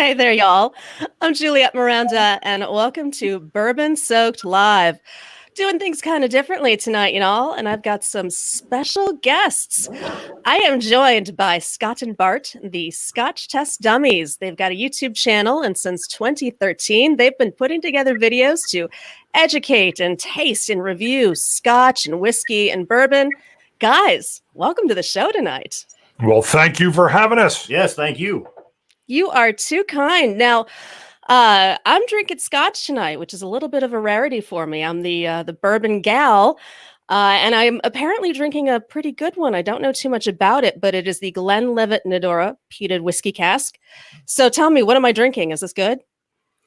Hey there, y'all. I'm Juliette Miranda, and welcome to Bourbon Soaked Live. Doing things kind of differently tonight, y'all, and I've got some special guests. I am joined by Scott and Bart, the Scotch Test Dummies. They've got a YouTube channel, and since 2013, they've been putting together videos to educate and taste and review Scotch and whiskey and bourbon. Guys, welcome to the show tonight. Well, thank you for having us. Yes, thank you. You are too kind. Now, I'm drinking Scotch tonight, which is a little bit of a rarity for me. I'm the bourbon gal, and I'm apparently drinking a pretty good one. I don't know too much about it, but it is the Glenlivet Nadora peated whiskey cask. So tell me, what am I drinking? Is this good?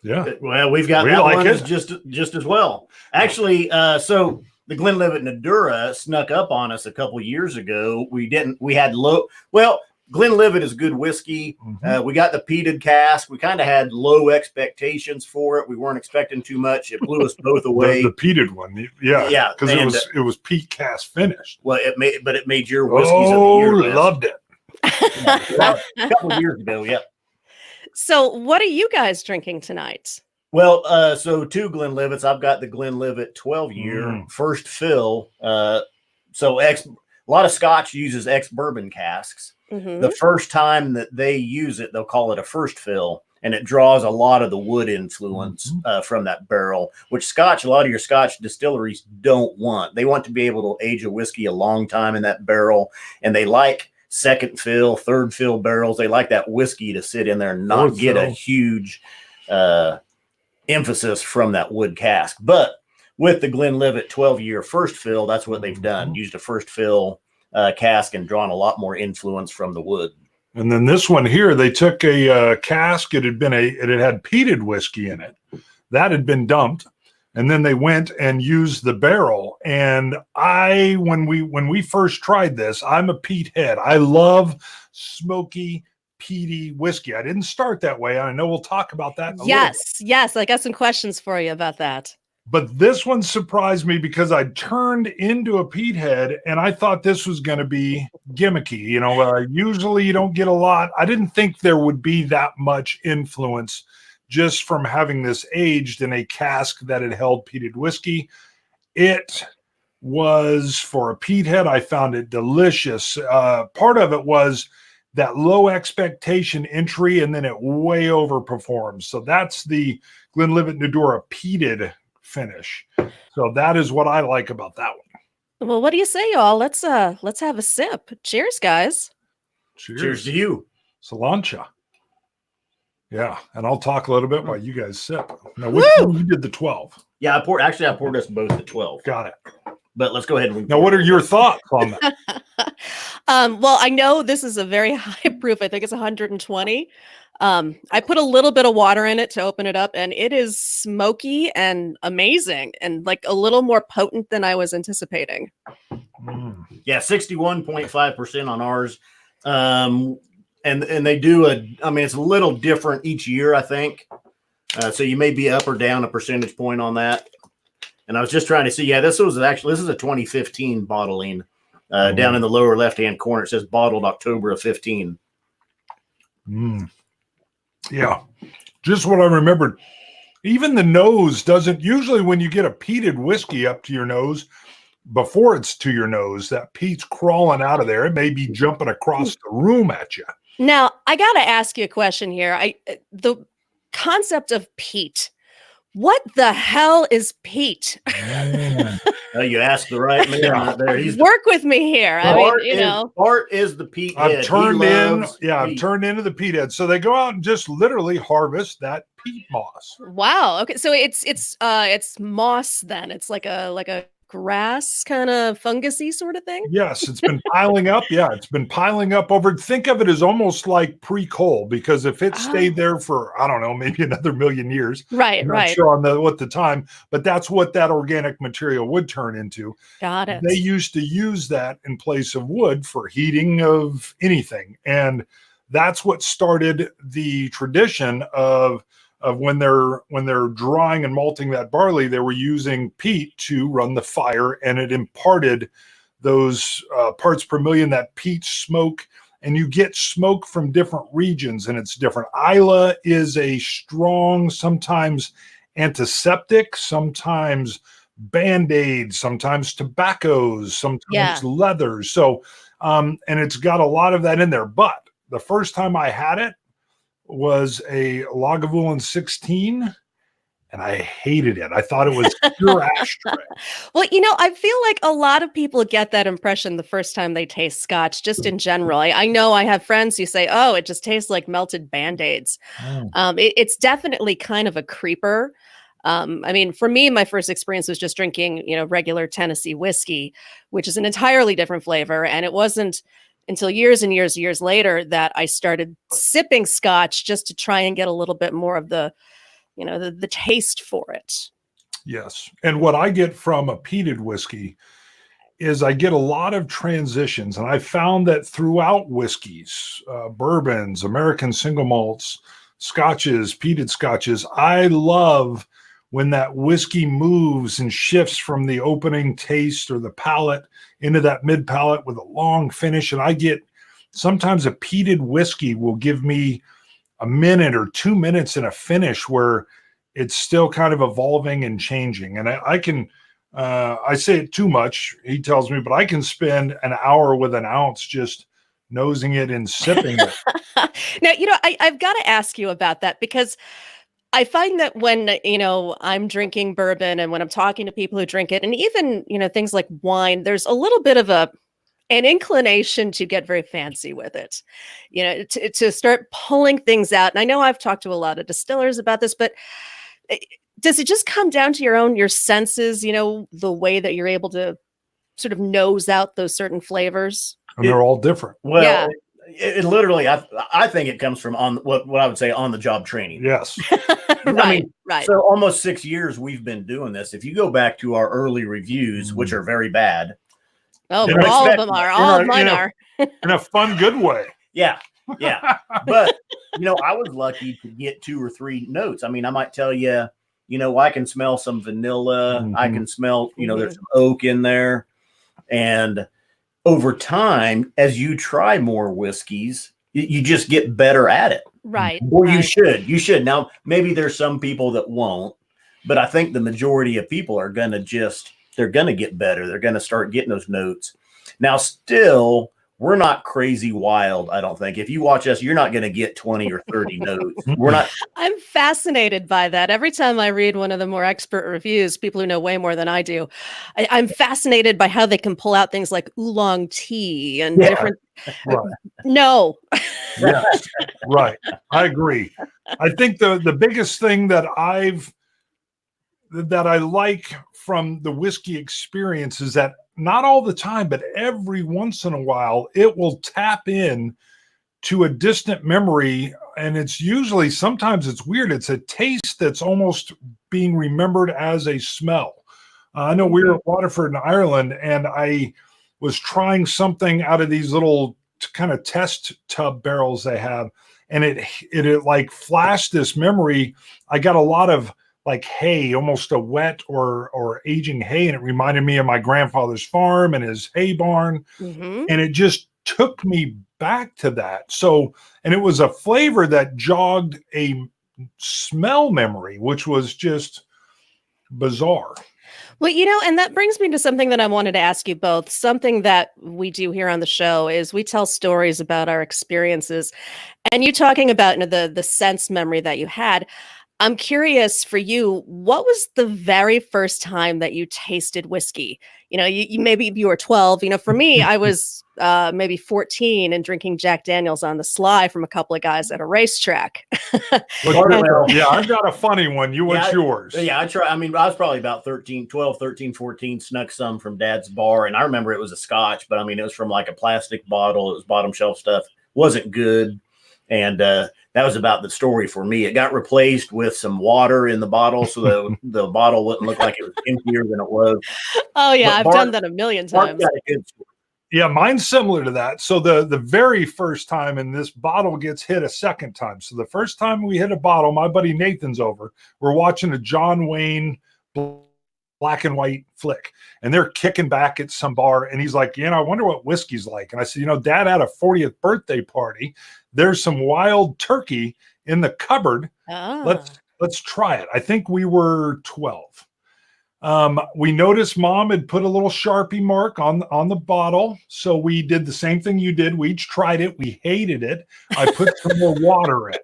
Yeah. Well, we've got that one just as well. Actually, so the Glenlivet Nadora snuck up on us a couple years ago. We had low. Well, Glenlivet is good whiskey. Mm-hmm. We got the peated cask. We kind of had low expectations for it. We weren't expecting too much. It blew us both away. The peated one, yeah, because it was peat cask finished. Well, it made your whiskeys of the year list. Loved it. A couple of years ago, yeah. So, what are you guys drinking tonight? Well, so two Glenlivets. I've got the Glenlivet 12-year first fill. A lot of Scotch uses ex-bourbon casks. Mm-hmm. The first time that they use it, they'll call it a first fill, and it draws a lot of the wood influence from that barrel, which a lot of your Scotch distilleries don't want. They want to be able to age a whiskey a long time in that barrel, and they like second fill, third fill barrels. They like that whiskey to sit in there and not get a huge emphasis from that wood cask. But with the Glenlivet 12-year first fill, that's what they've done. Used a first fill cask and drawn a lot more influence from the wood. And then this one here, they took a cask. It had peated whiskey in it. That had been dumped. And then they went and used the barrel. And when we first tried this, I'm a peat head. I love smoky, peaty whiskey. I didn't start that way. I know we'll talk about that in a little bit. Yes. I got some questions for you about that. But this one surprised me because I turned into a peat head and I thought this was going to be gimmicky. You know, usually you don't get a lot. I didn't think there would be that much influence just from having this aged in a cask that had held peated whiskey. It was, for a peat head, I found it delicious. Part of it was that low expectation entry, and then it way overperforms. So that's the Glenlivet Nadora peated finish. So that is what I like about that one. Well, what do you say, y'all? Let's have a sip. Cheers, guys. Cheers to you. Cilantro. Yeah, and I'll talk a little bit while you guys sip. Now, which one you did the 12? Yeah, I poured us both at 12. Got it. But let's go ahead and now. What are your thoughts on that? Well, I know this is a very high proof. I think it's 120. I put a little bit of water in it to open it up, and it is smoky and amazing, and like a little more potent than I was anticipating. Yeah, 61.5% on ours. And they do it's a little different each year, I think. So you may be up or down a percentage point on that. And I was just trying to see, this is a 2015 bottling. Down in the lower left-hand corner, it says bottled October of 15. Yeah, just what I remembered. Even the nose doesn't, usually when you get a peated whiskey up to your nose, before it's to your nose, that peat's crawling out of there. It may be jumping across the room at you. Now, I got to ask you a question here. The concept of peat. What the hell is peat? You asked the right man out there. Work with me here. Bart is the peat head. I've turned into the peat head. So they go out and just literally harvest that peat moss. Wow. Okay. So it's moss then. It's like a grass kind of fungusy sort of thing. Yes, it's been piling up. Yeah, it's been piling up over. Think of it as almost like pre-coal, because if it stayed there for, I don't know, maybe another million years. Right. I'm not sure on what the time, but that's what that organic material would turn into. Got it. They used to use that in place of wood for heating of anything, and that's what started the tradition of when they're drying and malting that barley. They were using peat to run the fire, and it imparted those parts per million, that peat smoke and you get smoke from different regions, and it's different. Islay is a strong, sometimes antiseptic, sometimes Band-Aids, sometimes tobaccos, sometimes leathers. So, and it's got a lot of that in there. But the first time I had it was a Lagavulin 16, and I hated it. I thought it was pure ashtray. Well, you know, I feel like a lot of people get that impression the first time they taste Scotch, just in general. I know I have friends who say, oh, it just tastes like melted Band-Aids. It's definitely kind of a creeper. I mean, for me, my first experience was just drinking, you know, regular Tennessee whiskey, which is an entirely different flavor. And it wasn't until years and years later that I started sipping Scotch just to try and get a little bit more of the, you know, the taste for it. Yes. And what I get from a peated whiskey is I get a lot of transitions. And I found that throughout whiskeys, bourbons, American single malts, scotches, peated scotches, I love when that whiskey moves and shifts from the opening taste or the palate into that mid palate with a long finish. And I get sometimes a peated whiskey will give me a minute or 2 minutes in a finish where it's still kind of evolving and changing. And I can, I say it too much, he tells me, but I can spend an hour with an ounce just nosing it and sipping it. Now, you know, I've got to ask you about that, because I find that when, you know, I'm drinking bourbon and when I'm talking to people who drink it, and even, you know, things like wine, there's a little bit of an inclination to get very fancy with it, you know, to start pulling things out. And I know I've talked to a lot of distillers about this, but does it just come down to your senses, you know, the way that you're able to sort of nose out those certain flavors? And they're all different. Well, yeah. it literally, I think it comes from what I would say on the job training. Yes. Right. So almost 6 years we've been doing this. If you go back to our early reviews, which are very bad. Oh, all of them are. All of mine are. In a fun, good way. Yeah. Yeah. But, you know, I was lucky to get 2 or 3 notes. I mean, I might tell you, you know, I can smell some vanilla. I can smell, you know, there's some oak in there. And over time, as you try more whiskeys, you just get better at it. Right. Or you should. Now, maybe there's some people that won't, but I think the majority of people are going to they're going to get better. They're going to start getting those notes. Now, still, we're not crazy wild, I don't think. If you watch us, you're not going to get 20 or 30 notes. We're not. I'm fascinated by that. Every time I read one of the more expert reviews, people who know way more than I do, I'm fascinated by how they can pull out things like oolong tea and different. Right. No. Yes. Right. I agree. I think the biggest thing that I like from the whiskey experience is that not all the time, but every once in a while, it will tap in to a distant memory. And it's usually, sometimes it's weird. It's a taste that's almost being remembered as a smell. I know we were at Waterford in Ireland, and I was trying something out of these little kind of test tub barrels they have. And it like flashed this memory. I got a lot of like hay, almost a wet or aging hay. And it reminded me of my grandfather's farm and his hay barn. And it just took me back to that. So, and it was a flavor that jogged a smell memory, which was just bizarre. Well, you know, and that brings me to something that I wanted to ask you both. Something that we do here on the show is we tell stories about our experiences. And you talking about, you know, the sense memory that you had. I'm curious for you, what was the very first time that you tasted whiskey? You know, you maybe you were 12. You know, for me, I was maybe 14 and drinking Jack Daniels on the sly from a couple of guys at a racetrack. Yeah, I've got a funny one. What's yours? Yeah, I mean, I was probably about 12, 13, 14, snuck some from Dad's bar. And I remember it was a Scotch, but I mean, it was from like a plastic bottle. It was bottom shelf stuff. Wasn't good. And that was about the story for me. It got replaced with some water in the bottle, so the bottle wouldn't look like it was emptier than it was. Oh, yeah, I've done that a million times. Got a good story. Yeah, mine's similar to that. So the very first time, and this bottle gets hit a second time. So the first time we hit a bottle, my buddy Nathan's over. We're watching a John Wayne black and white flick, and they're kicking back at some bar. And he's like, I wonder what whiskey's like. And I said, Dad had a 40th birthday party. There's some wild turkey in the cupboard. Let's try it. I think we were 12. We noticed Mom had put a little Sharpie mark on the bottle. So we did the same thing you did. We each tried it. We hated it. I put some more water in.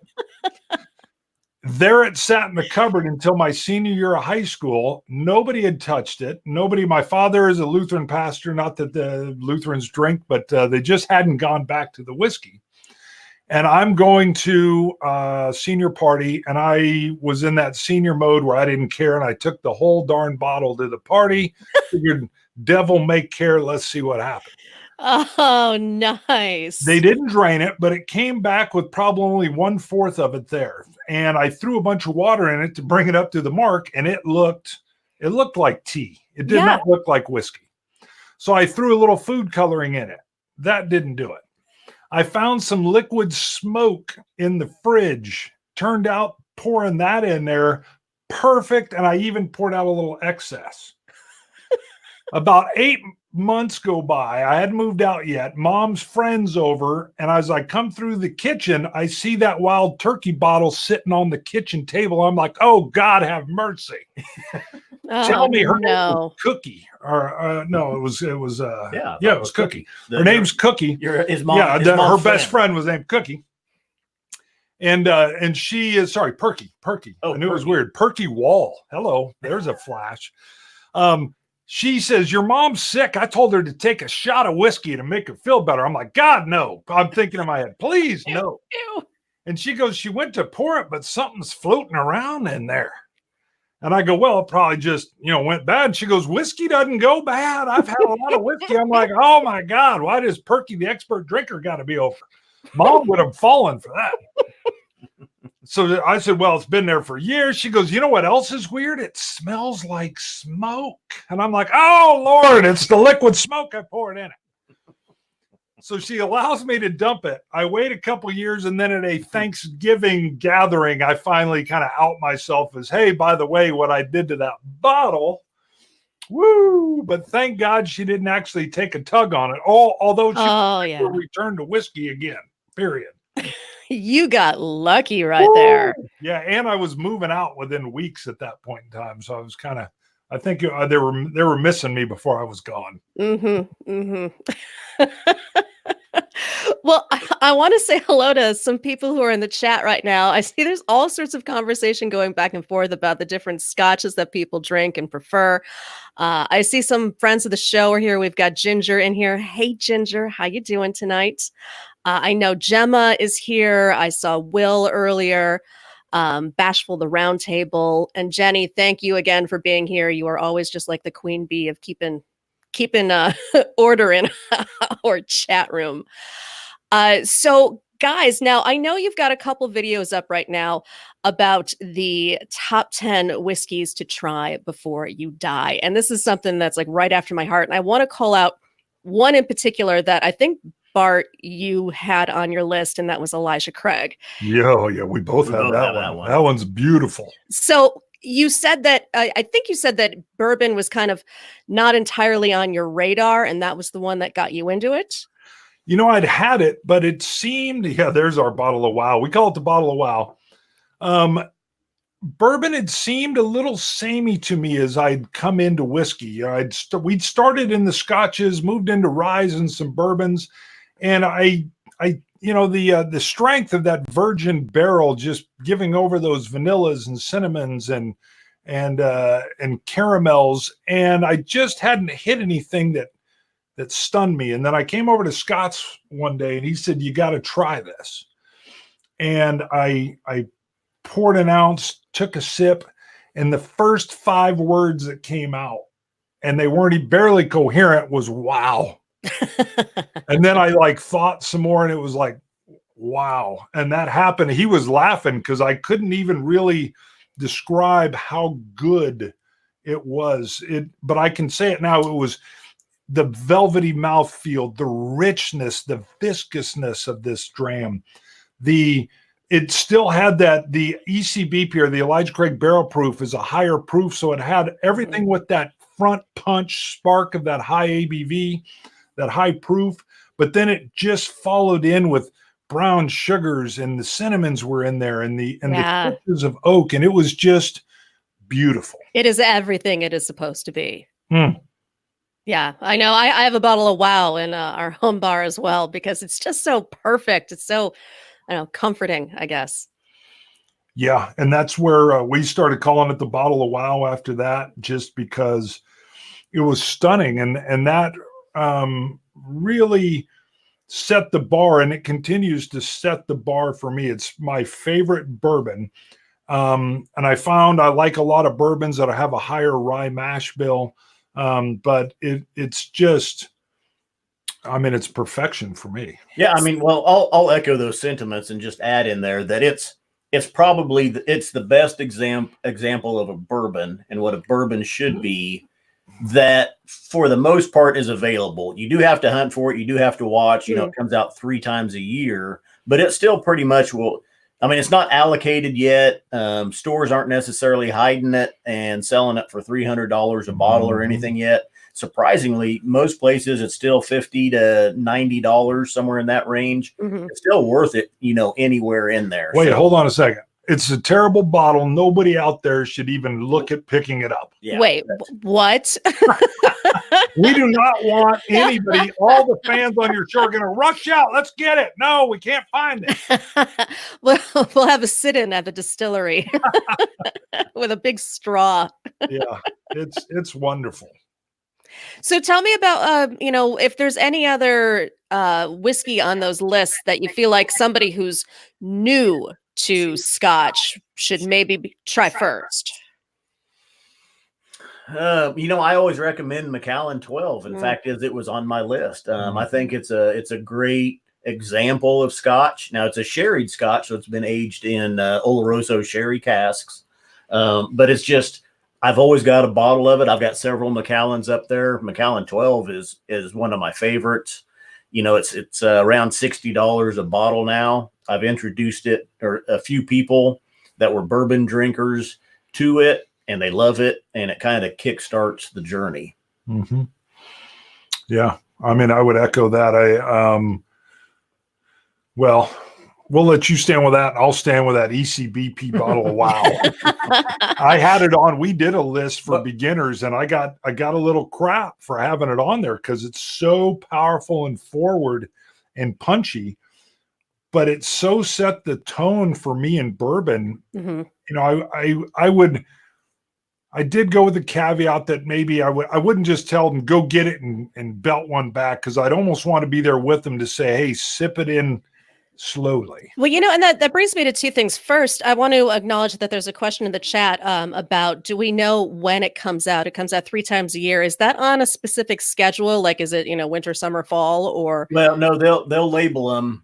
There it sat in the cupboard until my senior year of high school. Nobody had touched it. My father is a Lutheran pastor, not that the Lutherans drink, but they just hadn't gone back to the whiskey. And I'm going to a senior party, and I was in that senior mode where I didn't care, and I took the whole darn bottle to the party. Figured, devil may care, let's see what happens. Oh, nice. They didn't drain it, but it came back with probably only 1/4 of it there. And I threw a bunch of water in it to bring it up to the mark, and it looked like tea. It did not look like whiskey. So I threw a little food coloring in it. That didn't do it. I found some liquid smoke in the fridge. Turned out pouring that in there, perfect. And I even poured out a little excess. About 8 months go by. I hadn't moved out yet. Mom's friends over. And as I come through the kitchen, I see that wild turkey bottle sitting on the kitchen table. I'm like, oh, God, have mercy. Tell me her name was Cookie. Or no, it was it was Cookie. Her name's Cookie. His mom. Yeah, his her best friend was named Cookie. And she is Perky. Oh, I knew it was weird. Perky Wall. Hello, there's a flash. She says, your mom's sick. I told her to take a shot of whiskey to make her feel better. I'm like, God, no. I'm thinking in my head, please, no. Ew. And she goes, she went to pour it, but something's floating around in there. And I go, well, it probably just, went bad. And she goes, whiskey doesn't go bad. I've had a lot of whiskey. I'm like, oh my God, why does Perky, the expert drinker, got to be over? Mom would have fallen for that. So I said, well, it's been there for years. She goes, you know what else is weird? It smells like smoke. And I'm like, oh, Lord, it's the liquid smoke I poured in it. So she allows me to dump it. I wait a couple years, and then at a Thanksgiving gathering, I finally kind of out myself as, hey, by the way, what I did to that bottle, woo. But thank God she didn't actually take a tug on it. Although she returned to whiskey again, period. You got lucky right there. Yeah, and I was moving out within weeks at that point in time, so I was kind of, I think they were missing me before I was gone. Well, I want to say hello to some people who are in the chat right now. I see there's all sorts of conversation going back and forth about the different scotches that people drink and prefer. I see some friends of the show are here. We've got Ginger in here. Hey, Ginger, how you doing tonight? I know Gemma is here. I saw Will earlier. Bashful the Round Table, and Jenny, thank you again for being here. You are always just like the queen bee of keeping order in our chat room. So guys, now I know you've got a couple videos up right now about the top 10 whiskeys to try before you die. And this is something that's like right after my heart. And I want to call out one in particular that I think, Bart, you had on your list, and that was Elijah Craig. Yeah, we both had that one. That one's beautiful. So you said that, I think you said that bourbon was kind of not entirely on your radar, and that was the one that got you into it? I'd had it, but it seemed, there's our bottle of wow. We call it the bottle of wow. Bourbon had seemed a little samey to me as I'd come into whiskey. We'd started in the scotches, moved into ryes and some bourbons, and the strength of that virgin barrel, just giving over those vanillas and cinnamons and caramels, and I just hadn't hit anything that stunned me. And then I came over to Scott's one day, and he said, "You got to try this." And I poured an ounce, took a sip, and the first 5 words that came out, and they weren't barely coherent, was wow. And then I thought some more, and it was like, wow. And that happened. He was laughing because I couldn't even really describe how good it was. But I can say it now. It was the velvety mouthfeel, the richness, the viscousness of this dram, the it still had the ECBP, or the Elijah Craig barrel proof, is a higher proof. So it had everything with that front punch spark of that high ABV, that high proof. But then it just followed in with brown sugars, and the cinnamons were in there, and the touches of oak. And it was just beautiful. It is everything it is supposed to be. Mm. Yeah, I know. I have a bottle of Wow in our home bar as well, because it's just so perfect. It's so, I don't know, comforting, I guess. Yeah, and that's where we started calling it the bottle of Wow after that, just because it was stunning, and that really set the bar, and it continues to set the bar for me. It's my favorite bourbon, and I found I like a lot of bourbons that have a higher rye mash bill, but it's just, I mean, it's perfection for me. Yeah, I mean, well, I'll echo those sentiments and just add in there that it's probably the best example of a bourbon and what a bourbon should be, that for the most part is available. You do have to hunt for it. You do have to watch. You know, it comes out 3 times a year, but it still pretty much will. I mean, it's not allocated yet. Stores aren't necessarily hiding it and selling it for $300 a bottle or anything yet. Surprisingly, most places it's still $50 to $90, somewhere in that range. It's still worth it, you know, anywhere in there. Wait, hold on a second. It's a terrible bottle. Nobody out there should even look at picking it up. Yeah, wait, what? We do not want anybody, all the fans on your show are going to rush out. Let's get it. No, we can't find it. We'll have a sit-in at the distillery with a big straw. Yeah, it's wonderful. So tell me about, you know, if there's any other whiskey on those lists that you feel like somebody who's new to Scotch should maybe try first. You know, I always recommend Macallan 12. In fact, as it was on my list. I think it's a great example of Scotch. Now it's a sherried Scotch, so it's been aged in Oloroso sherry casks. But it's just, I've always got a bottle of it. I've got several Macallans up there. Macallan 12 is one of my favorites. You know, it's around $60 a bottle now. I've introduced it, or a few people that were bourbon drinkers, to it, and they love it, and it kind of kickstarts the journey. Yeah, I mean, I would echo that. Well, we'll let you stand with that. I'll stand with that ECBP bottle of Wow. I had it on. We did a list for beginners, and I got a little crap for having it on there because it's so powerful and forward and punchy. But it so set the tone for me in bourbon. You know, I did go with the caveat that maybe I wouldn't just tell them go get it and belt one back, because I'd almost want to be there with them to say, hey, sip it in slowly. Well, you know, and that brings me to two things. First, I want to acknowledge that there's a question in the chat about, do we know when it comes out? It comes out 3 times a year. Is that on a specific schedule? Like, is it, you know, winter, summer, fall, or? Well, no, they'll label them.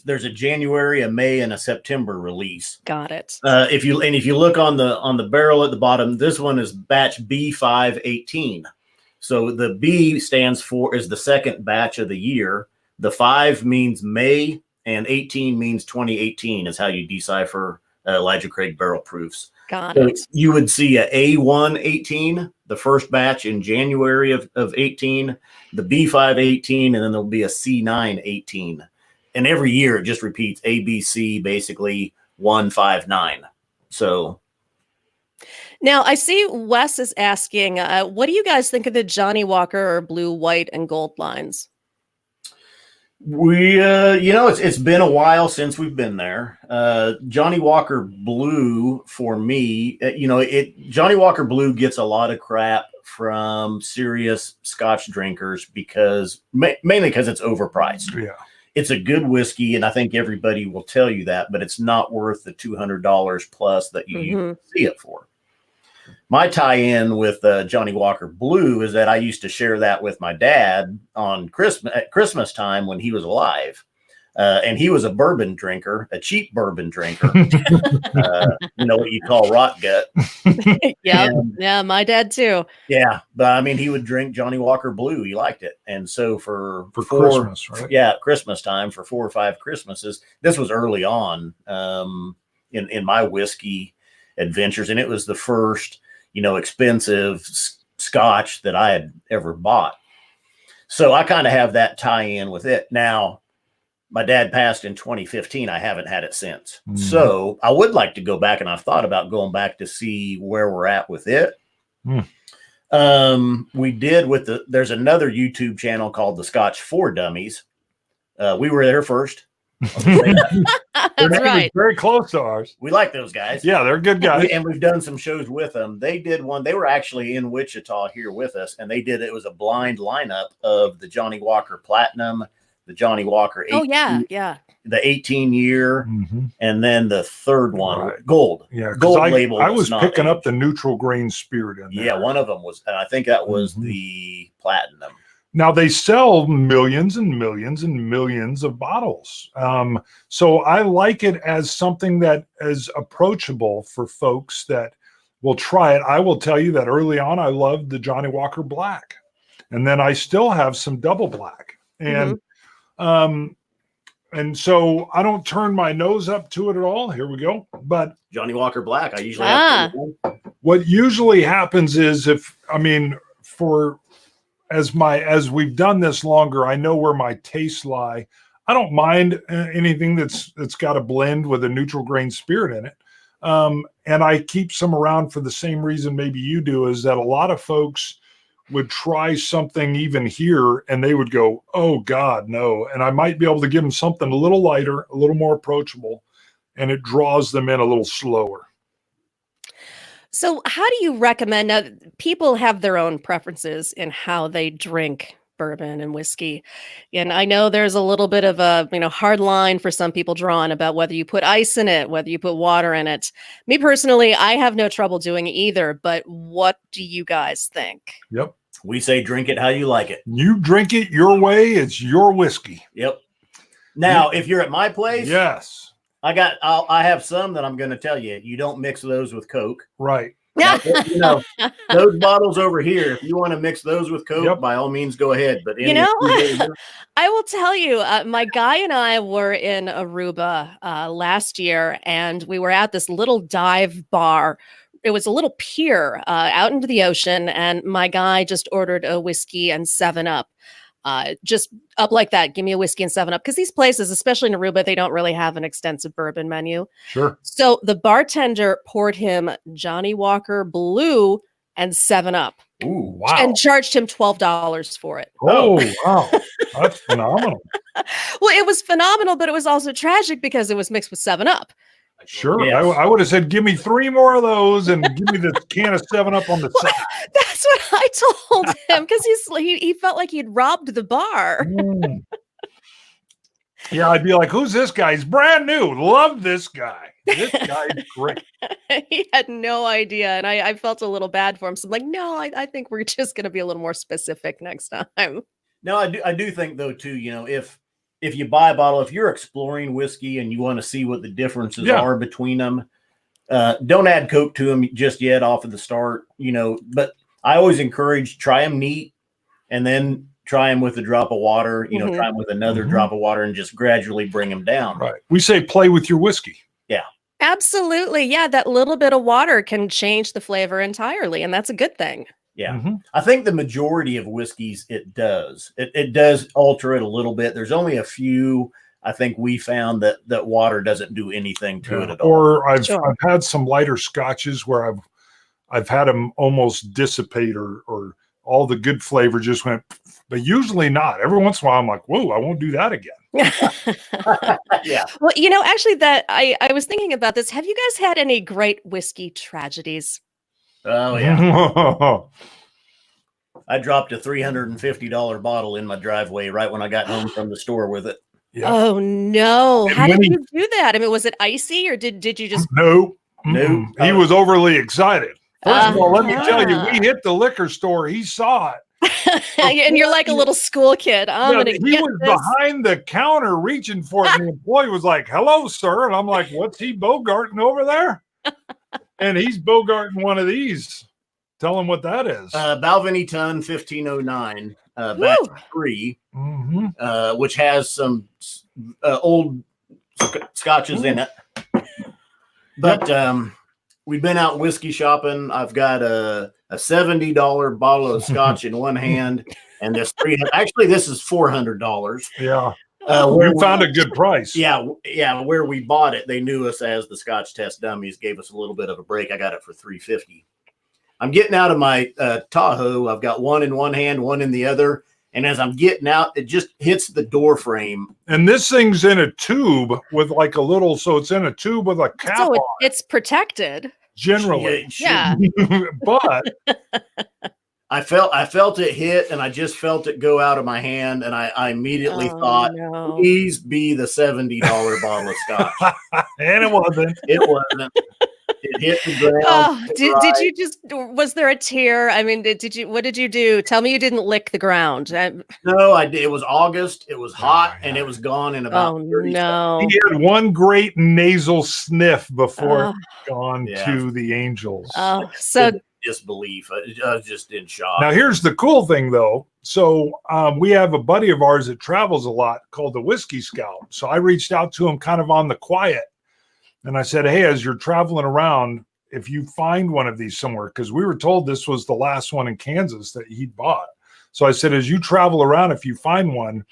There's a January, a May, and a September release. Got it. If you look on the barrel at the bottom, this one is batch B518. So the B is the second batch of the year. The 5 means May, and 18 means 2018 is how you decipher Elijah Craig barrel proofs. Got So it. you would see a A118, the first batch in January of 18, the B518, and then there'll be a C918. And every year it just repeats ABC, basically 159. So Now, I see Wes is asking, what do you guys think of the Johnnie Walker or blue, white, and gold lines? we, you know, it's been a while since we've been there. Johnnie Walker Blue, for me, you know, Johnnie Walker Blue gets a lot of crap from serious Scotch drinkers because mainly because it's overpriced. Yeah. It's a good whiskey, and I think everybody will tell you that, but it's not worth the $200 plus that you see it for. My tie-in with Johnnie Walker Blue is that I used to share that with my dad on at Christmas time when he was alive. And he was a bourbon drinker, a cheap bourbon drinker. You know what you call rot gut. Yeah, my dad too. Yeah, but I mean, he would drink Johnnie Walker Blue. He liked it, and so for Christmas, right? Yeah, Christmas time, for 4 or 5 Christmases. This was early on in my whiskey adventures, and it was the first, you know, expensive Scotch that I had ever bought. So I kind of have that tie in with it. Now, my dad passed in 2015. I haven't had it since. So I would like to go back, and I've thought about going back to see where we're at with it. We did with there's another YouTube channel called the Scotch for Dummies. We were there first. That's right. Very close to ours. We like those guys. Yeah, they're good guys. And we've done some shows with them. They did one. They were actually in Wichita here with us, and it was a blind lineup of the Johnnie Walker Platinum, the Johnnie Walker 18, the 18-year, and then the third one, Gold. Yeah, Gold label. I was picking up the neutral grain spirit in there. Yeah, one of them was, and I think that was the Platinum. Now they sell millions and millions and millions of bottles. So I like it as something that is approachable for folks that will try it. I will tell you that early on, I loved the Johnnie Walker Black, and then I still have some double black. And so I don't turn my nose up to it at all. Here we go. But Johnnie Walker Black, I usually have. What usually happens is as we've done this longer, I know where my tastes lie. I don't mind anything that's got a blend with a neutral grain spirit in it. And I keep some around for the same reason maybe you do, is that a lot of folks would try something even here and they would go, oh God, no. And I might be able to give them something a little lighter, a little more approachable, and it draws them in a little slower. So how do you recommend, now people have their own preferences in how they drink bourbon and whiskey. And I know there's a little bit of a, hard line for some people drawn about whether you put ice in it, whether you put water in it. Me personally, I have no trouble doing either, but what do you guys think? Yep. We say drink it how you like it. You drink it your way, it's your whiskey. Yep. Now, if you're at my place, yes. I have some that I'm going to tell you, you don't mix those with Coke. Right. Now, those bottles over here, if you want to mix those with Coke, by all means, go ahead. But I will tell you, my guy and I were in Aruba last year, and we were at this little dive bar. It was a little pier out into the ocean, and my guy just ordered a whiskey and 7-Up. Just up like that. Give me a whiskey and 7-Up. Because these places, especially in Aruba, they don't really have an extensive bourbon menu. Sure. So the bartender poured him Johnnie Walker Blue and 7-Up. Ooh, wow. And charged him $12 for it. Oh, wow. That's phenomenal. Well, it was phenomenal, but it was also tragic because it was mixed with 7-Up. Sure. Yes. I would have said, give me 3 more of those and give me the can of 7-Up on the side. That's what I told him, because he felt like he'd robbed the bar. Yeah, I'd be like, who's this guy? He's brand new. Love this guy. This guy's great. He had no idea. And I felt a little bad for him. So I'm like, no, I think we're just going to be a little more specific next time. No, I do think, though, too, if you buy a bottle, if you're exploring whiskey and you want to see what the differences are between them, don't add Coke to them just yet off of the start, but I always encourage, try them neat and then try them with a drop of water, try them with another drop of water and just gradually bring them down. Right. We say play with your whiskey. Yeah. Absolutely. Yeah. That little bit of water can change the flavor entirely. And that's a good thing. Yeah. I think the majority of whiskeys, it does. It does alter it a little bit. There's only a few, I think we found that water doesn't do anything to it at all. Or I've had some lighter scotches where I've had them almost dissipate or all the good flavor just went, but usually not. Every once in a while I'm like, whoa, I won't do that again. Yeah. Well, actually that I was thinking about this. Have you guys had any great whiskey tragedies? Oh, yeah. I dropped a $350 bottle in my driveway right when I got home from the store with it. Yeah. Oh, no. How did you do that? I mean, was it icy or did you just... No. He was overly excited. First of all, let me tell you, we hit the liquor store. He saw it. And you're like a little school kid. I'm Yeah, gonna he get was this. behind the counter reaching for it, and the employee was like, "Hello, sir," and I'm like, "What's he bogarting over there?" And he's bogarting one of these. Tell him what that is. Balvenie Tun 1509, batch 3, which has some old scotches in it. But we've been out whiskey shopping. I've got a $70 bottle of scotch in one hand, and this actually this is $400. Yeah. We found a good price. Yeah. Where we bought it, they knew us as the Scotch Test Dummies, gave us a little bit of a break. I got it for $3.50. I'm getting out of my Tahoe. I've got one in one hand, one in the other. And as I'm getting out, it just hits the door frame. And this thing's in a tube with like a little, so it's in a tube with a cap So on it, it's protected. generally. Yeah. But I felt it hit, and I just felt it go out of my hand, and I immediately thought, no. please be the $70 bottle of scotch. and it wasn't. It wasn't. It hit the ground. Oh, did you just, was there a tear? I mean, what did you do? Tell me you didn't lick the ground. No, I did. It was August. It was hot, and it was gone in about 30 no. He had one great nasal sniff before gone to the angels. Oh, so disbelief. I was just in shock. Now, here's the cool thing, though. So we have a buddy of ours that travels a lot called the Whiskey Scout. So I reached out to him kind of on the quiet. And I said, hey, as you're traveling around, if you find one of these somewhere, because we were told this was the last one in Kansas that he'd bought. So I said, as you travel around, if you find one,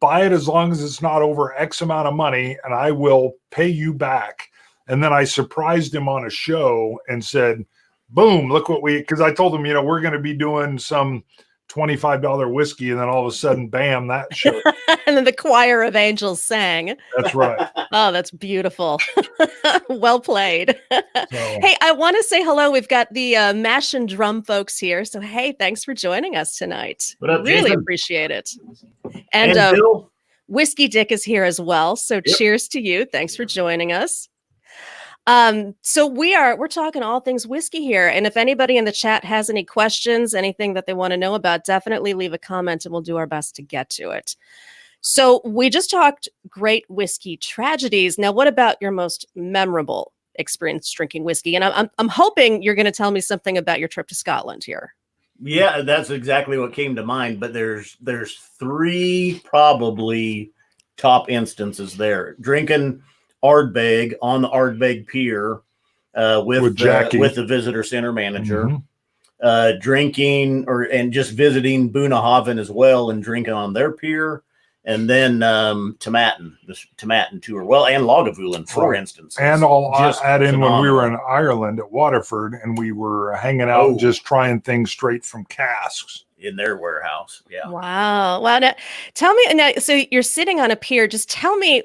buy it as long as it's not over X amount of money, and I will pay you back. And then I surprised him on a show and said, boom, look what because I told him, we're going to be doing some $25 whiskey, and then all of a sudden, bam, that show. And then the choir of angels sang. That's right. Oh, that's beautiful. Well played. Hey, I want to say hello. We've got the mash and drum folks here. So, hey, thanks for joining us tonight. What up, really Jason? Appreciate it. And Bill? Whiskey Dick is here as well. So cheers to you. Thanks for joining us. So we're talking all things whiskey here. And if anybody in the chat has any questions, anything that they want to know about, definitely leave a comment and we'll do our best to get to it. So we just talked great whiskey tragedies. Now, what about your most memorable experience drinking whiskey? And I'm hoping you're going to tell me something about your trip to Scotland here. Yeah, that's exactly what came to mind. But there's 3 probably top instances there. Drinking Ardbeg on the Ardbeg Pier with the visitor center manager, drinking and just visiting Boonahaven as well and drinking on their pier, and then Tomatin, the Tomatin tour, and Lagavulin, for instance. And I'll add in when we were in Ireland at Waterford and we were hanging out just trying things straight from casks. In their warehouse. Yeah. Wow. Now, tell me, so you're sitting on a pier. Just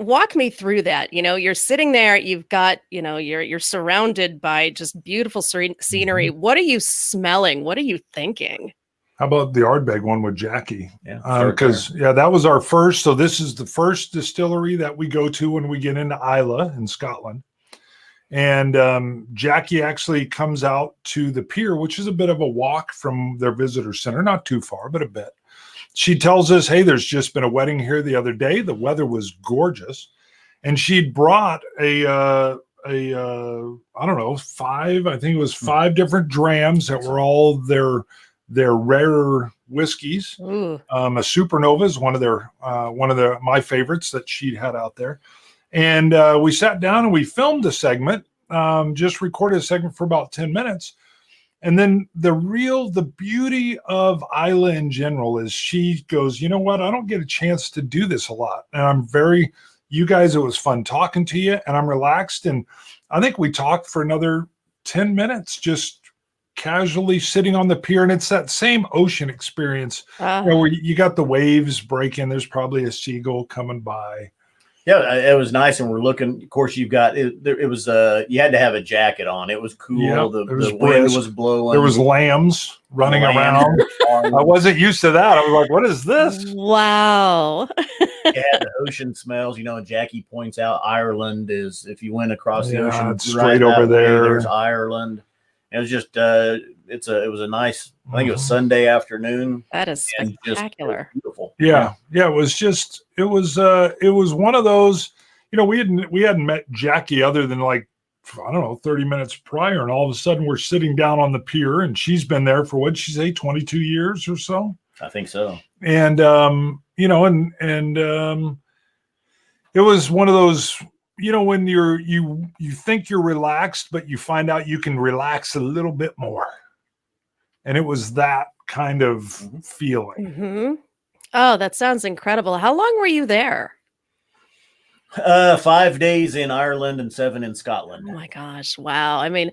walk me through that. You're sitting there, you've got, you're surrounded by just beautiful scenery. What are you smelling? What are you thinking? How about the Ardbeg one with Jackie? Yeah. Because that was our first. So this is the first distillery that we go to when we get into Islay in Scotland. And Jackie actually comes out to the pier, which is a bit of a walk from their visitor center, not too far, but a bit. She tells us, hey, there's just been a wedding here the other day. The weather was gorgeous. And she'd brought I don't know, 5, I think it was 5 different drams that were all their rarer whiskeys. A Supernova is one of my favorites that she had out there. And we sat down and we filmed a segment, just recorded a segment for about 10 minutes. And then the beauty of Islay in general is she goes, you know what? I don't get a chance to do this a lot. And you guys, it was fun talking to you and I'm relaxed. And I think we talked for another 10 minutes, just casually sitting on the pier. And it's that same ocean experience where you got the waves breaking. There's probably a seagull coming by. Yeah, it was nice, and we're looking. Of course, you've got it. It was you had to have a jacket on. It was cool. Yeah, the wind was blowing. There was lambs running around. I wasn't used to that. I was like, "What is this?" Wow. You had the ocean smells. And Jackie points out Ireland is if you went across the ocean, it's straight over there. There's Ireland, It was just it was a nice, I think it was Sunday afternoon. That is spectacular. Beautiful. Yeah. It was one of those, we hadn't met Jackie other than like, I don't know, 30 minutes prior, and all of a sudden we're sitting down on the pier, and she's been there for, what'd she say, 22 years or so? I think so. And it was one of those, when you think you're relaxed, but you find out you can relax a little bit more. And it was that kind of feeling. Mm-hmm. Oh, that sounds incredible. How long were you there? 5 days in Ireland and 7 in Scotland. Oh my gosh. Wow. I mean,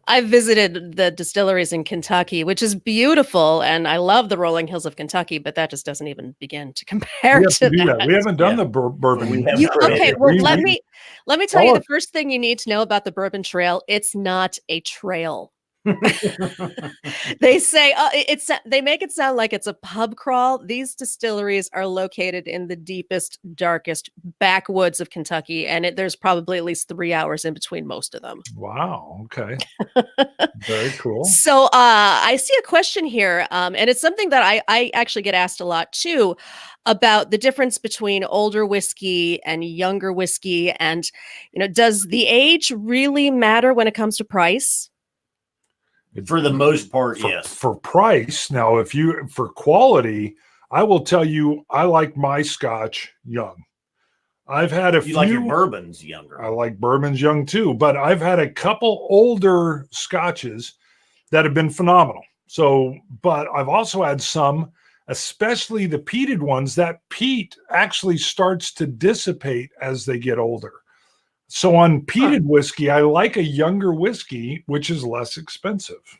I visited the distilleries in Kentucky, which is beautiful. And I love the rolling hills of Kentucky, but that just doesn't even begin to compare to that. We haven't done the bourbon. Okay. Well, let me tell you the first thing you need to know about the Bourbon Trail. It's not a trail. They say they make it sound like it's a pub crawl. These distilleries are located in the deepest, darkest backwoods of Kentucky, and there's probably at least 3 hours in between most of them. Wow. Okay. Very cool. So I see a question here, and it's something that I actually get asked a lot too, about the difference between older whiskey and younger whiskey, and does the age really matter when it comes to price? For the most part, yes. For price, now for quality, I will tell you, I like my Scotch young. I've had a few. You like your bourbons younger. I like bourbons young too, but I've had a couple older Scotches that have been phenomenal. So, but I've also had some, especially the peated ones, that peat actually starts to dissipate as they get older. So on peated whiskey, I like a younger whiskey, which is less expensive.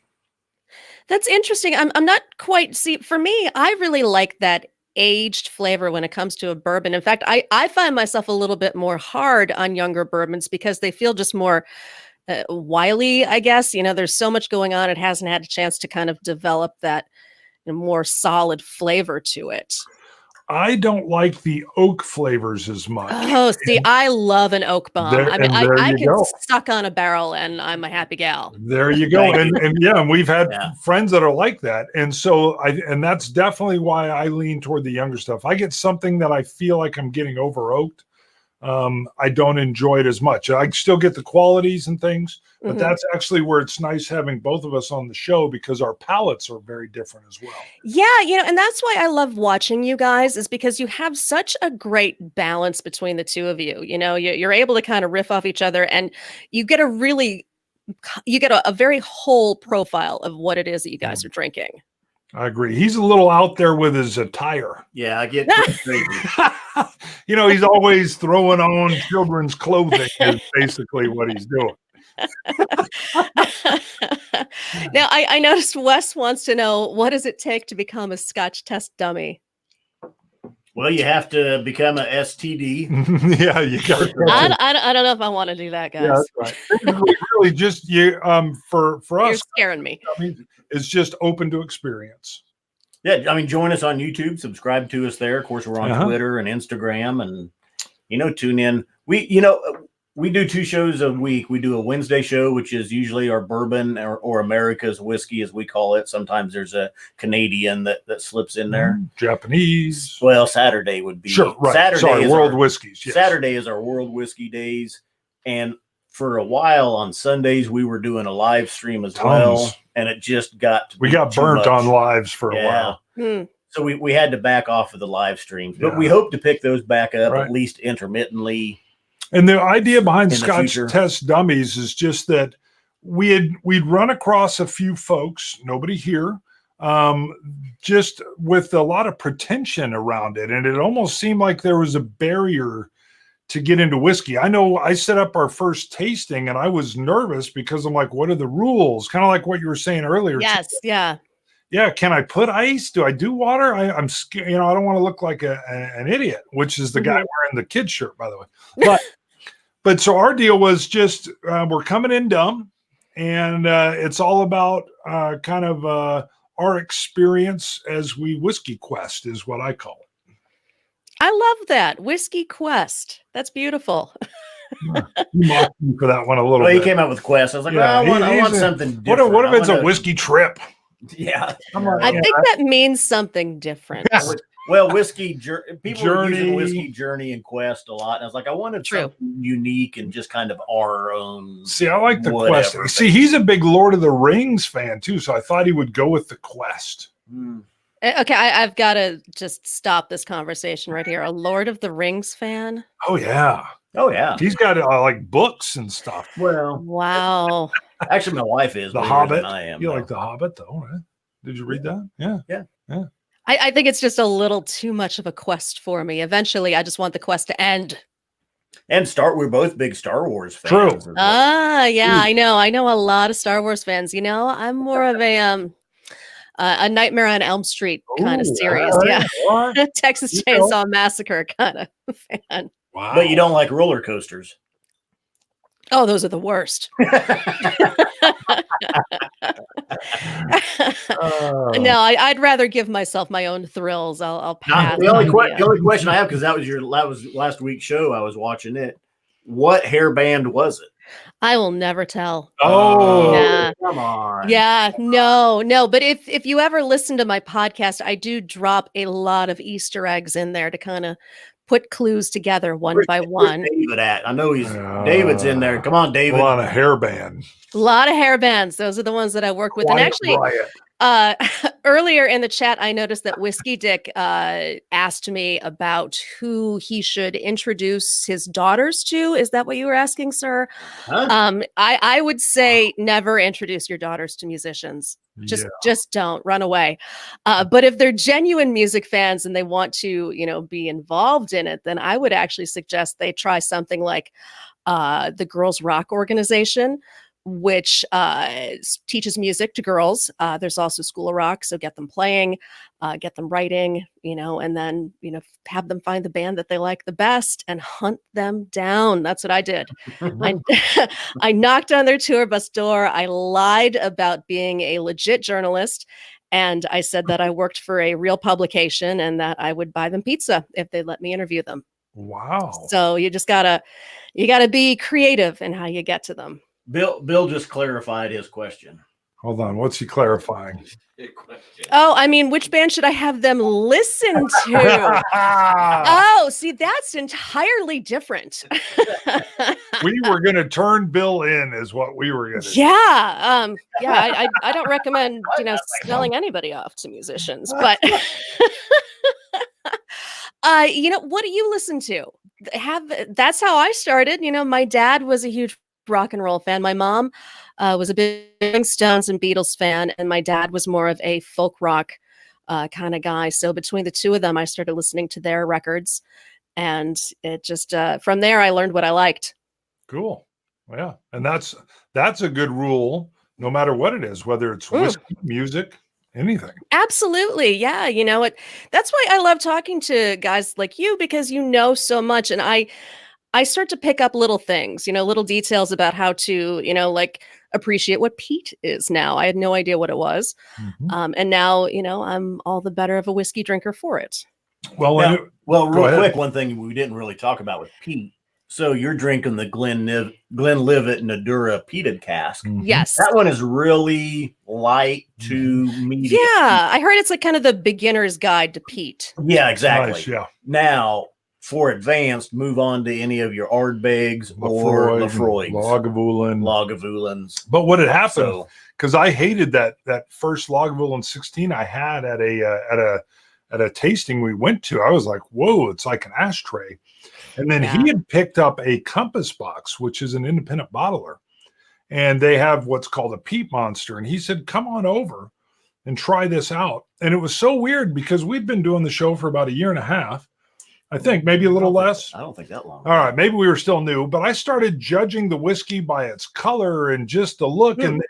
That's interesting. I'm not quite, for me, I really like that aged flavor when it comes to a bourbon. In fact, I find myself a little bit more hard on younger bourbons because they feel just more wily, I guess. There's so much going on. It hasn't had a chance to kind of develop that more solid flavor to it. I don't like the oak flavors as much. Oh, see, I love an oak bomb. I mean, I can suck on a barrel and I'm a happy gal. There you go. And we've had friends that are like that. And so and that's definitely why I lean toward the younger stuff. I get something that I feel like I'm getting over oaked. I don't enjoy it as much. I still get the qualities and things, but that's actually where it's nice having both of us on the show because our palates are very different as well. Yeah, and that's why I love watching you guys, is because you have such a great balance between the two of you. You're able to kind of riff off each other, and you get a very whole profile of what it is that you guys are drinking. I agree. He's a little out there with his attire. Yeah, I get crazy. He's always throwing on children's clothing is basically what he's doing. Now, I noticed Wes wants to know, what does it take to become a Scotch Test Dummy? Well, you have to become a STD. Yeah, you got it. I don't know if I want to do that, guys. Yeah, that's right. Really, just for us, you're scaring me. It's just open to experience. Yeah, I mean, join us on YouTube, subscribe to us there. Of course, we're on Twitter and Instagram, and tune in. We do 2 shows a week. We do a Wednesday show, which is usually our bourbon or America's whiskey, as we call it. Sometimes there's a Canadian that slips in there. Japanese. Well, Saturday would be. Sure, right. Saturday is World Whiskeys. Yes. Saturday is our World Whiskey Days. And for a while on Sundays, we were doing a live stream as well. And it just got we got burnt on lives for a while. So we had to back off of the live streams. But we hope to pick those back up at least intermittently. And the idea behind Scotch Test Dummies is just that we'd run across a few folks, nobody here, just with a lot of pretension around it. And it almost seemed like there was a barrier to get into whiskey. I know I set up our first tasting and I was nervous because I'm like, what are the rules? Kind of like what you were saying earlier. Yes. Yeah. Yeah. Can I put ice? Do I do water? I'm scared. I don't want to look like an idiot, which is the guy wearing the kid shirt, by the way. But so our deal was just, we're coming in dumb, and it's all about kind of our experience as we whiskey quest is what I call it. I love that. Whiskey quest. That's beautiful. You mocked me for that one a little Well, bit. he came out with Quest. I was like, Yeah, well, I want he's something different. What if it's a whiskey trip? Yeah. I think that means something different. Well, whiskey people are using Journey. Whiskey, Journey, and Quest a lot. And I was like, I wanted something unique and just kind of our own. See, I like the whatever. Quest. See, he's a big Lord of the Rings fan too, so I thought he would go with the Quest. Okay, I've got to just stop this conversation right here. A Lord of the Rings fan? Oh yeah. Oh yeah. He's got like books and stuff. Well, wow. Actually, my wife is The Hobbit. I am. You like The Hobbit though, right? Did you read that? Yeah. I think it's just a little too much of a quest for me. Eventually, I just want the quest to end. And we're both big Star Wars fans. True. Yeah, I know a lot of Star Wars fans. You know, I'm more of a Nightmare on Elm Street kind of series. Right. Yeah. Texas Chainsaw Massacre kind of fan. Wow. But you don't like roller coasters. Oh, those are the worst. No, I'd rather give myself my own thrills. I'll pass. The only question I have, because that was last week's show. I was watching it. What hair band was it? I will never tell. Oh, yeah. Come on. Yeah, no. But if you ever listen to my podcast, I do drop a lot of Easter eggs in there to kind of put clues together one by one. Where's David at? I know David's in there. Come on, David. On a hairband. A lot of hair bands. Those are the ones that I work with. And actually, earlier in the chat, I noticed that Whiskey Dick asked me about who he should introduce his daughters to. Is that what you were asking, sir? Huh? I would say never introduce your daughters to musicians. Just don't run away. But if they're genuine music fans and they want to, be involved in it, then I would actually suggest they try something like the Girls Rock Organization, which teaches music to girls. There's also School of Rock, so get them playing, get them writing, and then, have them find the band that they like the best and hunt them down. That's what I did. I knocked on their tour bus door. I lied about being a legit journalist. And I said that I worked for a real publication and that I would buy them pizza if they let me interview them. Wow. So you just gotta be creative in how you get to them. Bill just clarified his question. Hold on. What's he clarifying? Oh, I mean, which band should I have them listen to? Oh, see, that's entirely different. We were going to turn Bill in is what we were going to do. Yeah. I don't recommend, selling anybody off to musicians, but what do you listen to? That's how I started. My dad was a huge rock and roll fan. My mom was a big Stones and Beatles fan, and my dad was more of a folk rock kind of guy. So between the two of them, I started listening to their records, and it just from there I learned what I liked. Cool. Yeah, and that's a good rule, no matter what it is, whether it's whiskey, music, anything. Absolutely. Yeah. That's why I love talking to guys like you, because you know so much, and I start to pick up little things, little details about how to, appreciate what peat is now. I had no idea what it was. Mm-hmm. And now, I'm all the better of a whiskey drinker for it. Well, real quick, one thing we didn't really talk about with peat. So you're drinking the Glenlivet Nadura peated cask. Mm-hmm. Yes. That one is really light to medium. Yeah. I heard it's like kind of the beginner's guide to peat. Yeah, exactly. Nice, yeah. Now, for advanced, move on to any of your Ardbegs or Lafroigs. Lagavulins. But what had happened, because I hated that first Lagavulin 16 I had at a tasting we went to. I was like, whoa, it's like an ashtray. And then he had picked up a Compass Box, which is an independent bottler. And they have what's called a peat monster. And he said, come on over and try this out. And it was so weird because we'd been doing the show for about a year and a half. I think maybe a little less. I don't think that long. All right. Maybe we were still new, but I started judging the whiskey by its color and just the look. And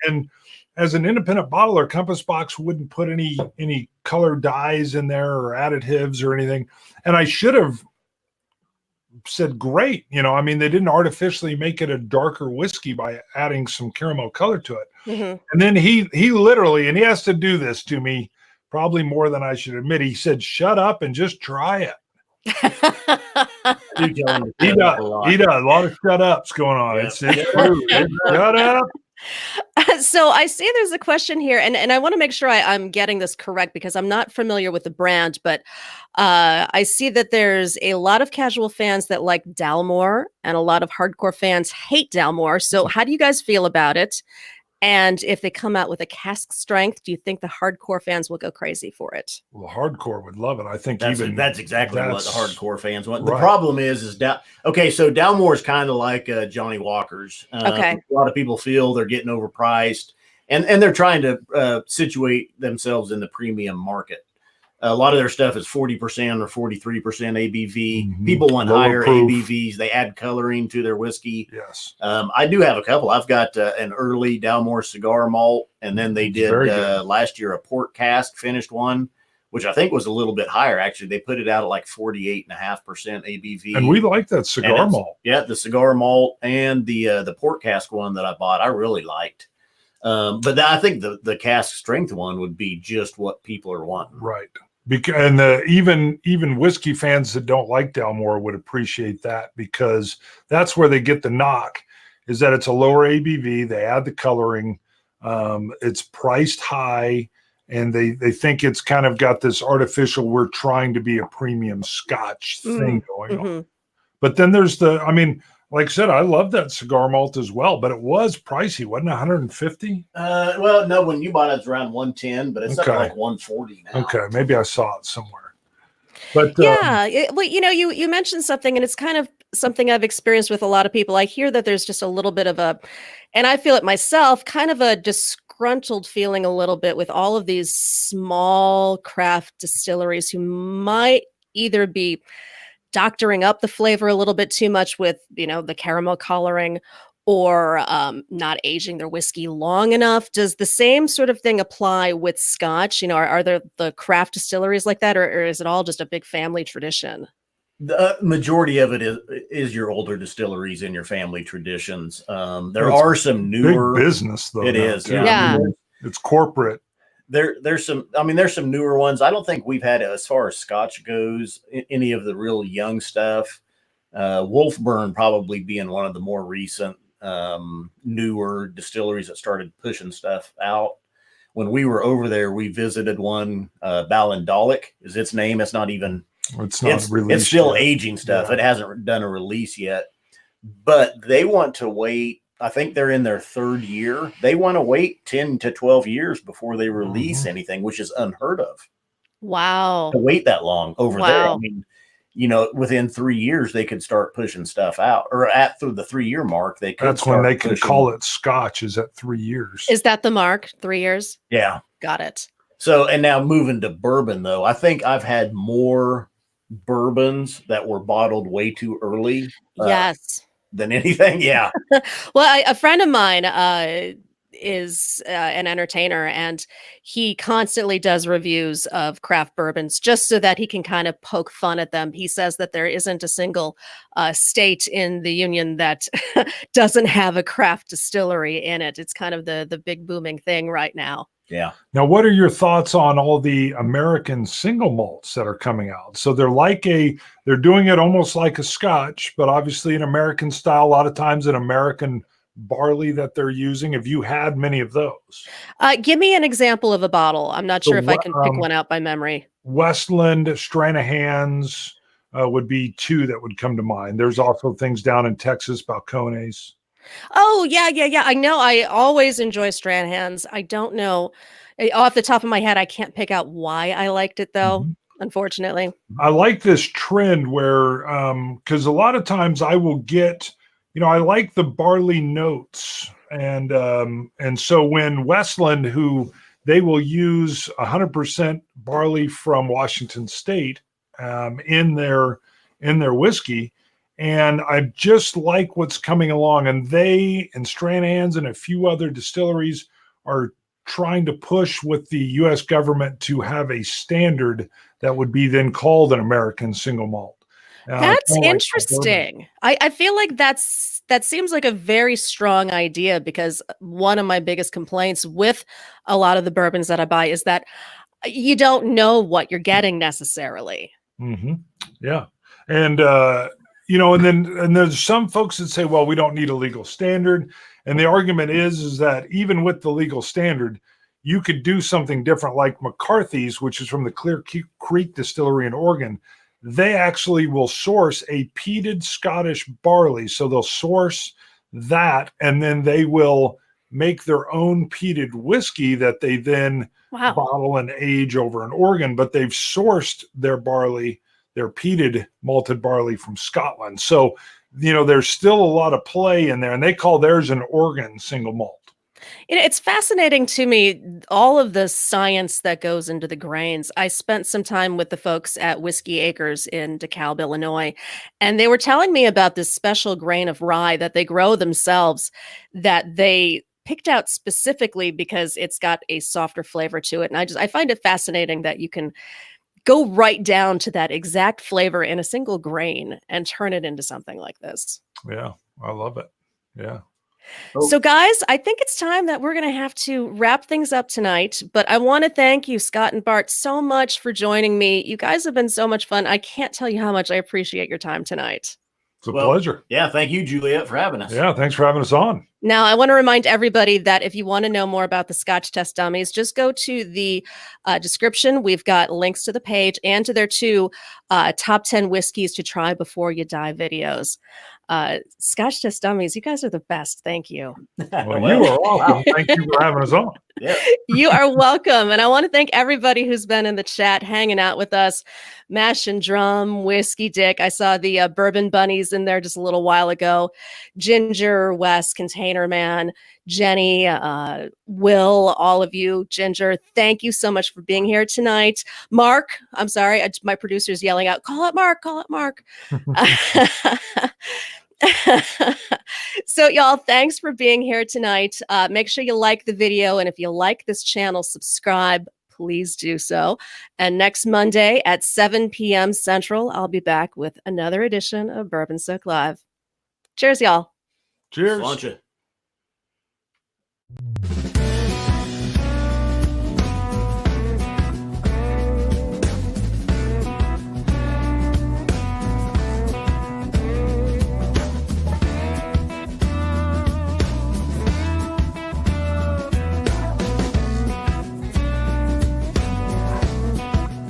as an independent bottler, Compass Box wouldn't put any color dyes in there or additives or anything. And I should have said, great. They didn't artificially make it a darker whiskey by adding some caramel color to it. Mm-hmm. And then he literally, and he has to do this to me probably more than I should admit. He said, shut up and just try it. do tell him to He shut up does. a lot. He does. A lot of shut ups going on. Yep. It's true. Shut up. So I see there's a question here, and I want to make sure I'm getting this correct because I'm not familiar with the brand, but I see that there's a lot of casual fans that like Dalmore and a lot of hardcore fans hate Dalmore. So how do you guys feel about it? And if they come out with a cask strength, do you think the hardcore fans will go crazy for it? Well, hardcore would love it. I think that's exactly what the hardcore fans want. Right. The problem is okay, so Dalmore is kind of like Johnnie Walker's. Okay. A lot of people feel they're getting overpriced, and they're trying to situate themselves in the premium market. A lot of their stuff is 40% or 43% ABV. Mhm. People want Lower higher proof. ABVs. They add coloring to their whiskey. Yes. I do have a couple. I've got an early Dalmore cigar malt, and then they did last year a port cask finished one, which I think was a little bit higher. Actually, they put it out at like 48.5% ABV. And we like that cigar malt. Yeah, the cigar malt and the port cask one that I bought, I really liked. But I think the cask strength one would be just what people are wanting. Right. And even whiskey fans that don't like Dalmore would appreciate that, because that's where they get the knock, is that it's a lower ABV. They add the coloring. It's priced high, and they think it's kind of got this artificial, we're trying to be a premium Scotch thing going on. But then there's like I said, I love that cigar malt as well, but it was pricey, wasn't it? 150? Well, no, when you bought it, it's around 110, but it's up to like 140 now. Okay, maybe I saw it somewhere. But yeah, well, you mentioned something, and it's kind of something I've experienced with a lot of people. I hear that there's just a little bit of and I feel it myself, kind of a disgruntled feeling a little bit with all of these small craft distilleries who might either be doctoring up the flavor a little bit too much with, the caramel coloring, or not aging their whiskey long enough. Does the same sort of thing apply with Scotch? Are there the craft distilleries like that, or is it all just a big family tradition? The majority of it is your older distilleries and your family traditions. There are some newer big business though. It is. Yeah. It's corporate. There's some newer ones. I don't think we've had, as far as Scotch goes, any of the real young stuff. Wolfburn probably being one of the more recent, newer distilleries that started pushing stuff out. When we were over there, we visited one, Ballindolik is its name. It's not even, it's released. It's still yet. aging stuff. Yeah. It hasn't done a release yet, but they want to wait. I think they're in their third year. They want to wait 10 to 12 years before they release anything, which is unheard of. Wow. To wait that long over there. I mean, within 3 years, they could start pushing stuff out, or through the 3 year mark, they could. That's when they can call it Scotch, is at 3 years. Is that the mark? 3 years? Yeah. Got it. So, and now moving to bourbon, though, I think I've had more bourbons that were bottled way too early. Yes. Than anything. Yeah. Well, a friend of mine is an entertainer, and he constantly does reviews of craft bourbons just so that he can kind of poke fun at them. He says that there isn't a single state in the union that doesn't have a craft distillery in it. It's kind of the big booming thing right now. Yeah. Now, what are your thoughts on all the American single malts that are coming out? So they're doing it almost like a Scotch, but obviously an American style. A lot of times an American barley that they're using. Have you had many of those? Give me an example of a bottle. I'm not sure if I can pick one out by memory. Westland, Stranahan's would be two that would come to mind. There's also things down in Texas, Balcones. Oh, yeah. I know. I always enjoy Stranahan's. I don't know. Off the top of my head, I can't pick out why I liked it, though, unfortunately. I like this trend where, because a lot of times I will get, I like the barley notes. And so when Westland, who they will use 100% barley from Washington State in their whiskey. And I just like what's coming along. And they and Stranahan's and a few other distilleries are trying to push with the U.S. government to have a standard that would be then called an American single malt. That's interesting. I feel like that seems like a very strong idea, because one of my biggest complaints with a lot of the bourbons that I buy is that you don't know what you're getting necessarily. Yeah. And, you know, and there's some folks that say, well, we don't need a legal standard. And the argument is that even with the legal standard, you could do something different, like McCarthy's, which is from the Clear Creek Distillery in Oregon. They actually will source a peated Scottish barley. So they'll source that, and then they will make their own peated whiskey that they then bottle and age over in Oregon. But they've sourced their barley, their peated malted barley, from Scotland. So, you know, there's still a lot of play in there, and they call theirs an Oregon single malt. You know, it's fascinating to me, all of the science that goes into the grains. I spent some time with the folks at Whiskey Acres in DeKalb, Illinois, and they were telling me about this special grain of rye that they grow themselves, that they picked out specifically because it's got a softer flavor to it. And I find it fascinating that you can go right down to that exact flavor in a single grain and turn it into something like this. Yeah, I love it. Yeah. So guys, I think it's time that we're going to have to wrap things up tonight, but I want to thank you, Scott and Bart, so much for joining me. You guys have been so much fun. I can't tell you how much I appreciate your time tonight. It's a pleasure. Yeah, thank you, Juliette, for having us. Yeah, thanks for having us on. Now, I want to remind everybody that if you want to know more about the Scotch Test Dummies, just go to the description. We've got links to the page and to their 2 top 10 whiskeys to try before you die videos. Scotch Test Dummies, you guys are the best. Thank you. Well, you are awesome. Thank you for having us on. Yeah. You are welcome. And I want to thank everybody who's been in the chat, hanging out with us. Mash and Drum, Whiskey Dick. I saw the Bourbon Bunnies in there just a little while ago. Ginger, Wes, Container Man, Jenny, Will, all of you. Ginger, thank you so much for being here tonight. Mark, I'm sorry, my producer's yelling out, call it Mark, call it Mark. So y'all, thanks for being here tonight. Make sure you like the video, and if you like this channel, subscribe. Please do so. And next Monday at 7 p.m. Central, I'll be back with another edition of Bourbon Soak Live. Cheers, y'all. Cheers. Launch it.